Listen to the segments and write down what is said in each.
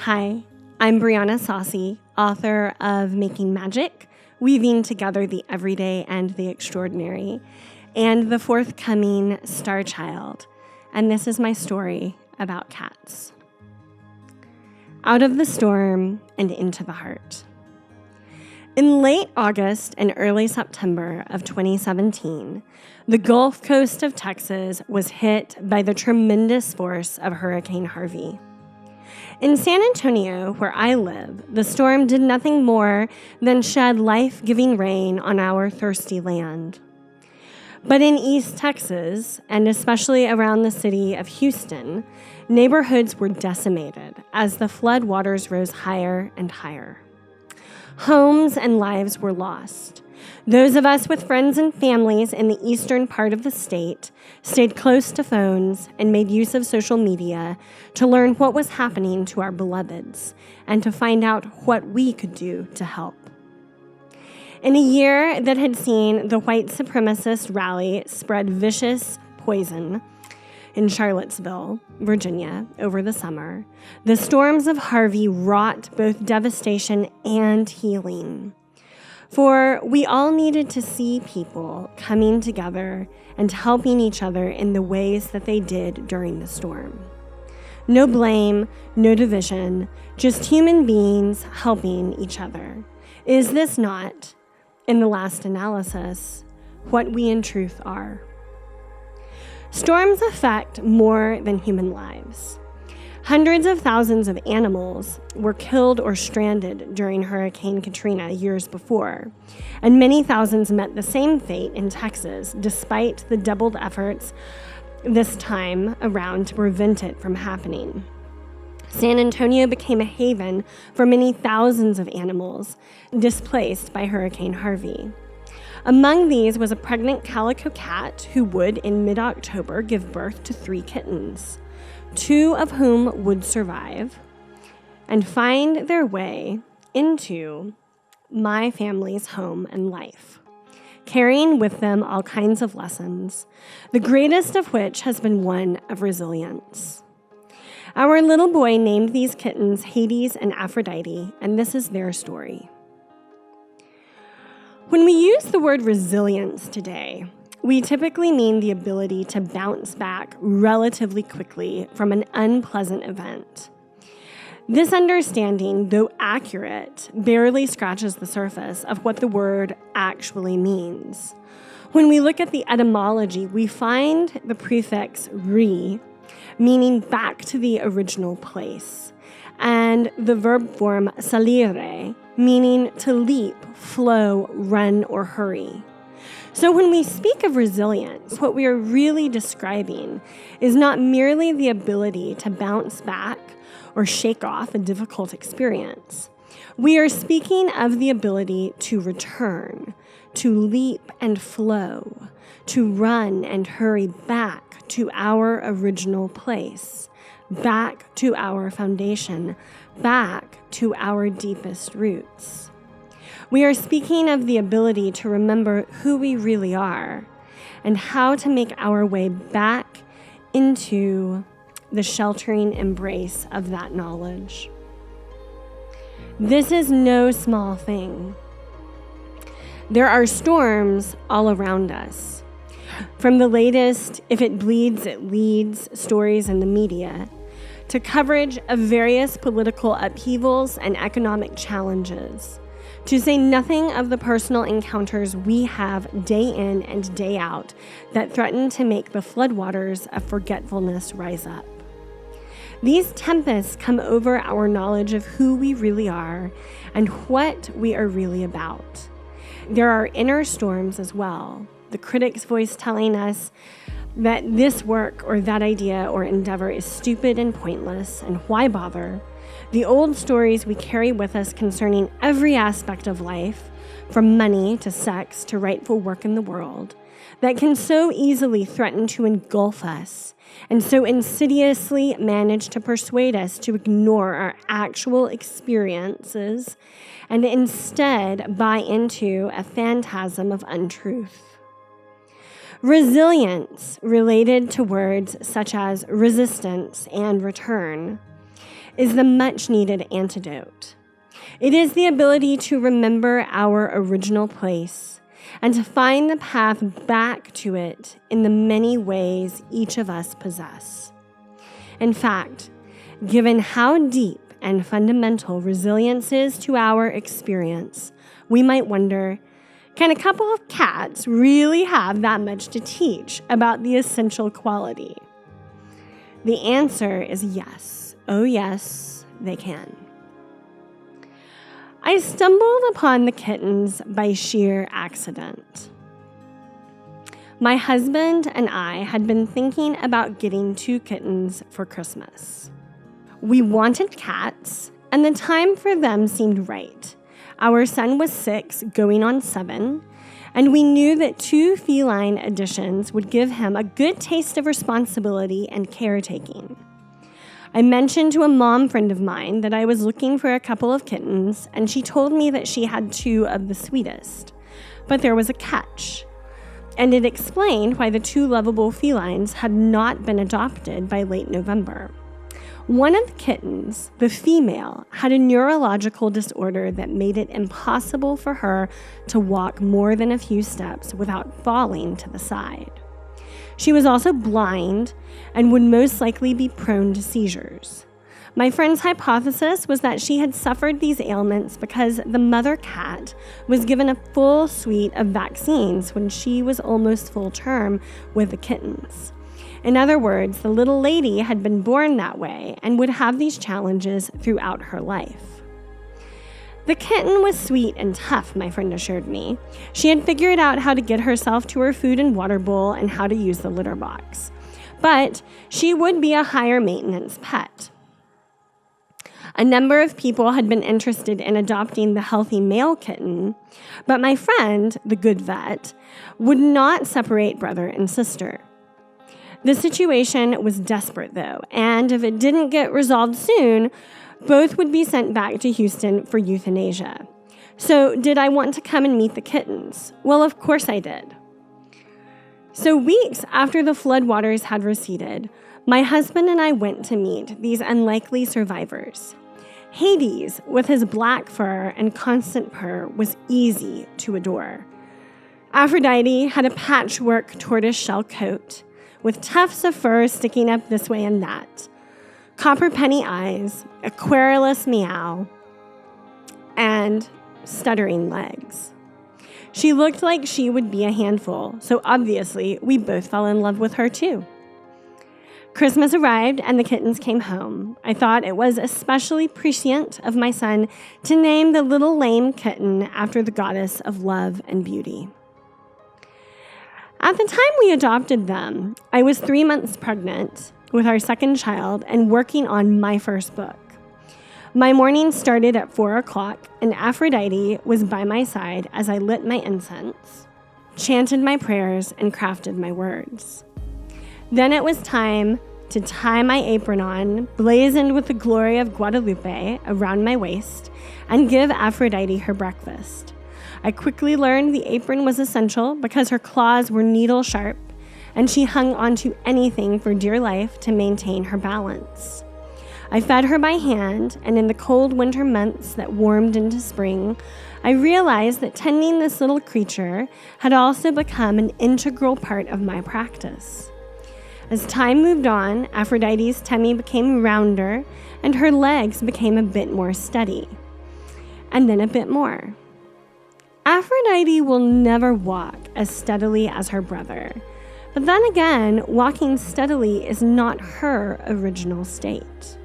Hi, I'm Brianna Saucy, author of Making Magic, Weaving Together the Everyday and the Extraordinary, and the forthcoming Star Child, and this is my story about cats. Out of the storm and into the heart. In late August and early September of 2017, the Gulf Coast of Texas was hit by the tremendous force of Hurricane Harvey. In San Antonio, where I live, the storm did nothing more than shed life-giving rain on our thirsty land. But in East Texas, and especially around the city of Houston, neighborhoods were decimated as the flood waters rose higher and higher. Homes and lives were lost. Those of us with friends and families in the eastern part of the state stayed close to phones and made use of social media to learn what was happening to our beloveds and to find out what we could do to help. In a year that had seen the white supremacist rally spread vicious poison in Charlottesville, Virginia, over the summer, the storms of Harvey wrought both devastation and healing. For we all needed to see people coming together and helping each other in the ways that they did during the storm. No blame, no division, just human beings helping each other. Is this not, in the last analysis, what we in truth are? Storms affect more than human lives. Hundreds of thousands of animals were killed or stranded during Hurricane Katrina years before, and many thousands met the same fate in Texas despite the doubled efforts this time around to prevent it from happening. San Antonio became a haven for many thousands of animals displaced by Hurricane Harvey. Among these was a pregnant calico cat who would, in mid-October, give birth to 3 kittens, 2 of whom would survive and find their way into my family's home and life, carrying with them all kinds of lessons, the greatest of which has been one of resilience. Our little boy named these kittens Hades and Aphrodite, and this is their story. When we use the word resilience today, we typically mean the ability to bounce back relatively quickly from an unpleasant event. This understanding, though accurate, barely scratches the surface of what the word actually means. When we look at the etymology, we find the prefix re, meaning back to the original place, and the verb form salire, meaning to leap, flow, run, or hurry. So when we speak of resilience, what we are really describing is not merely the ability to bounce back or shake off a difficult experience. We are speaking of the ability to return, to leap and flow, to run and hurry back to our original place, back to our foundation, back to our deepest roots. We are speaking of the ability to remember who we really are and how to make our way back into the sheltering embrace of that knowledge. This is no small thing. There are storms all around us. From the latest, if it bleeds, it leads stories in the media, to coverage of various political upheavals and economic challenges, to say nothing of the personal encounters we have day in and day out that threaten to make the floodwaters of forgetfulness rise up. These tempests come over our knowledge of who we really are and what we are really about. There are inner storms as well, the critic's voice telling us that this work or that idea or endeavor is stupid and pointless, and why bother? The old stories we carry with us concerning every aspect of life, from money to sex to rightful work in the world, that can so easily threaten to engulf us and so insidiously manage to persuade us to ignore our actual experiences and instead buy into a phantasm of untruth. Resilience, related to words such as resistance and return, is the much-needed antidote. It is the ability to remember our original place and to find the path back to it in the many ways each of us possess. In fact, given how deep and fundamental resilience is to our experience, we might wonder, can a couple of cats really have that much to teach about the essential quality? The answer is yes. Oh yes, they can. I stumbled upon the kittens by sheer accident. My husband and I had been thinking about getting 2 kittens for Christmas. We wanted cats, and the time for them seemed right. Our son was 6, going on 7, and we knew that 2 feline additions would give him a good taste of responsibility and caretaking. I mentioned to a mom friend of mine that I was looking for a couple of kittens, and she told me that she had 2 of the sweetest. But there was a catch, and it explained why the 2 lovable felines had not been adopted by late November. One of the kittens, the female, had a neurological disorder that made it impossible for her to walk more than a few steps without falling to the side. She was also blind and would most likely be prone to seizures. My friend's hypothesis was that she had suffered these ailments because the mother cat was given a full suite of vaccines when she was almost full term with the kittens. In other words, the little lady had been born that way and would have these challenges throughout her life. The kitten was sweet and tough, my friend assured me. She had figured out how to get herself to her food and water bowl and how to use the litter box. But she would be a higher maintenance pet. A number of people had been interested in adopting the healthy male kitten, but my friend, the good vet, would not separate brother and sister. The situation was desperate, though, and if it didn't get resolved soon, both would be sent back to Houston for euthanasia. So did I want to come and meet the kittens? Well, of course I did. So weeks after the floodwaters had receded, my husband and I went to meet these unlikely survivors. Hades, with his black fur and constant purr, was easy to adore. Aphrodite had a patchwork tortoiseshell coat, with tufts of fur sticking up this way and that, copper penny eyes, a querulous meow, and stuttering legs. She looked like she would be a handful, so obviously we both fell in love with her too. Christmas arrived and the kittens came home. I thought it was especially prescient of my son to name the little lame kitten after the goddess of love and beauty. At the time we adopted them, I was 3 months pregnant with our second child and working on my first book. My morning started at 4 o'clock, and Aphrodite was by my side as I lit my incense, chanted my prayers, and crafted my words. Then it was time to tie my apron on, blazoned with the glory of Guadalupe around my waist, and give Aphrodite her breakfast. I quickly learned the apron was essential because her claws were needle sharp, and she hung onto anything for dear life to maintain her balance. I fed her by hand, and in the cold winter months that warmed into spring, I realized that tending this little creature had also become an integral part of my practice. As time moved on, Aphrodite's tummy became rounder, and her legs became a bit more steady, and then a bit more. Aphrodite will never walk as steadily as her brother, but then again, walking steadily is not her original state.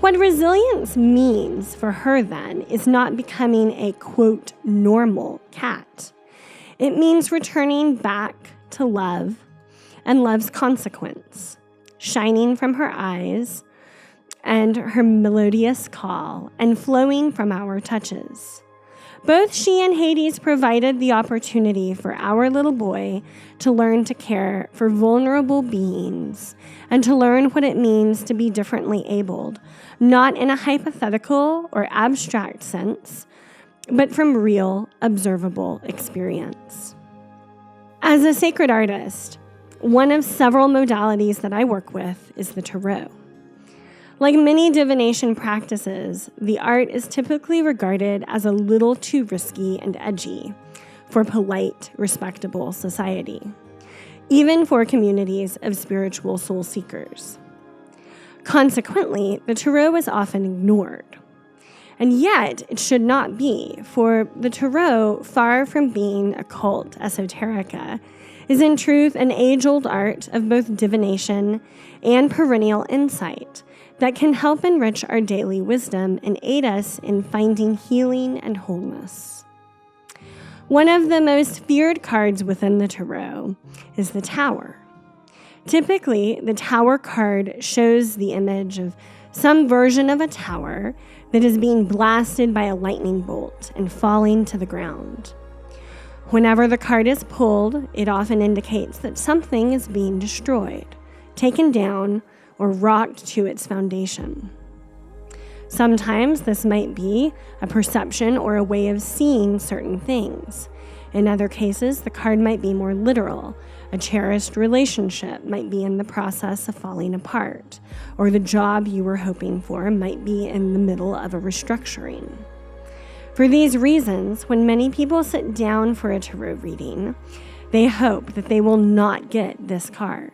What resilience means for her then is not becoming a, quote, normal cat. It means returning back to love and love's consequence, shining from her eyes and her melodious call and flowing from our touches. Both she and Hades provided the opportunity for our little boy to learn to care for vulnerable beings and to learn what it means to be differently abled, not in a hypothetical or abstract sense, but from real, observable experience. As a sacred artist, one of several modalities that I work with is the tarot. Like many divination practices, the art is typically regarded as a little too risky and edgy for polite, respectable society, even for communities of spiritual soul seekers. Consequently, the tarot is often ignored. And yet, it should not be, for the tarot, far from being occult esoterica, is in truth an age-old art of both divination and perennial insight that can help enrich our daily wisdom and aid us in finding healing and wholeness. One of the most feared cards within the tarot is the Tower. Typically, the Tower card shows the image of some version of a tower that is being blasted by a lightning bolt and falling to the ground. Whenever the card is pulled, it often indicates that something is being destroyed, taken down, or rocked to its foundation. Sometimes this might be a perception or a way of seeing certain things. In other cases, the card might be more literal. A cherished relationship might be in the process of falling apart, or the job you were hoping for might be in the middle of a restructuring. For these reasons, when many people sit down for a tarot reading, they hope that they will not get this card.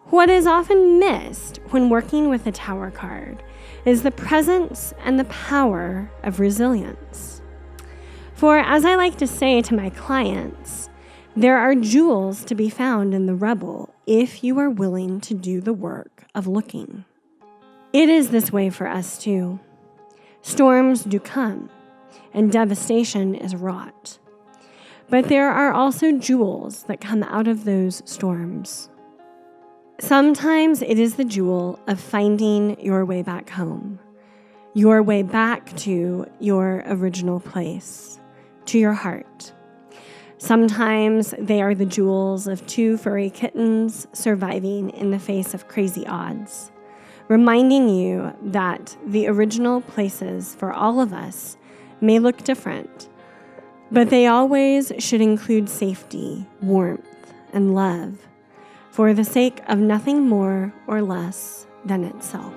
What is often missed when working with a Tower card is the presence and the power of resilience. For as I like to say to my clients, there are jewels to be found in the rubble if you are willing to do the work of looking. It is this way for us too. Storms do come, and devastation is wrought. But there are also jewels that come out of those storms. Sometimes it is the jewel of finding your way back home, your way back to your original place, to your heart. Sometimes they are the jewels of two furry kittens surviving in the face of crazy odds, reminding you that the original places for all of us may look different, but they always should include safety, warmth, and love, for the sake of nothing more or less than itself.